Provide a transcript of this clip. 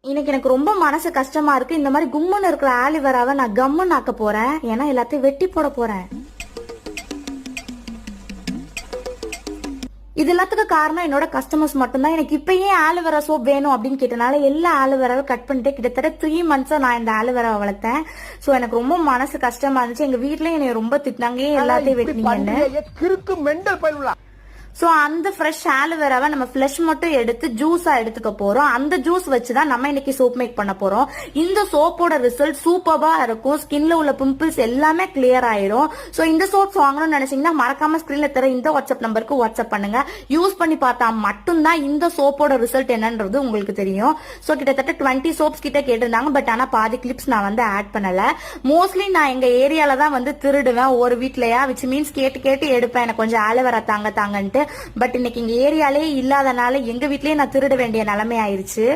இன்னைக்கு எனக்கு ரொம்ப மனசு கஷ்டமா இருக்கு. இந்த மாதிரி கும்முன்னு இருக்கிற ஆலிவேராவை நான் கம்முன்னு ஆக்க போறேன். ஏன்னா எல்லாத்தையும் வெட்டி போட போறேன். இது எல்லாத்துக்கும் காரணம் என்னோட கஸ்டமர்ஸ் மட்டும்தான். எனக்கு இப்ப ஏன் ஆலிவேரா சோப் வேணும் அப்படின்னு கேட்டனால எல்லா ஆலிவேராவை கட் பண்ணிட்டு கிட்டத்தட்ட 3 months நான் இந்த ஆலிவேராவை வளர்த்தேன். சோ எனக்கு ரொம்ப மனசு கஷ்டமா இருந்துச்சு. எங்க வீட்லயும் என்னை ரொம்ப திட்டினாங்க, ஏன் எல்லாத்தையும் வெட்டினீங்கன்னு. சோ அந்த ஃப்ரெஷ் ஆலிவேராவை நம்ம ஃப்ளஷ் மட்டும் எடுத்து ஜூஸா எடுத்துக்க போறோம். அந்த ஜூஸ் வச்சுதான் நம்ம இன்னைக்கு சோப் மேக் பண்ண போறோம். இந்த சோப்போட ரிசல்ட் சூப்பரா இருக்கும். ஸ்கின்ல உள்ள பிம்பிள்ஸ் எல்லாமே கிளியர் ஆயிரும். சோ இந்த சோப் வாங்கணும்னு நினைச்சீங்கன்னா மறக்காம ஸ்கிரீன்ல தர இந்த வாட்ஸ்அப் நம்பருக்கு வாட்ஸ்அப் பண்ணுங்க. யூஸ் பண்ணி பார்த்தா மட்டும்தான் இந்த சோப்போட ரிசல்ட் என்னன்றது உங்களுக்கு தெரியும். சோ கிட்டத்தட்ட 20 சோப்ஸ் கிட்ட கேட்டிருந்தாங்க. பட் ஆனா பாதி கிளிப்ஸ் நான் வந்து ஆட் பண்ணல. மோஸ்ட்லி நான் எங்க ஏரியால தான் வந்து திருடுவேன் ஒரு வீட்லயா, விச் மீன்ஸ் கேட்டு கேட்டு எடுப்பேன் எனக்கு கொஞ்சம் ஆலிவேரா தாங்கன்ட்டு. பட் இன்னைக்கு இங்க ஏரியாலே இல்லாதனால எங்க வீட்லயே நான் திருட வேண்டிய நிலைமை ஆயிருச்சு.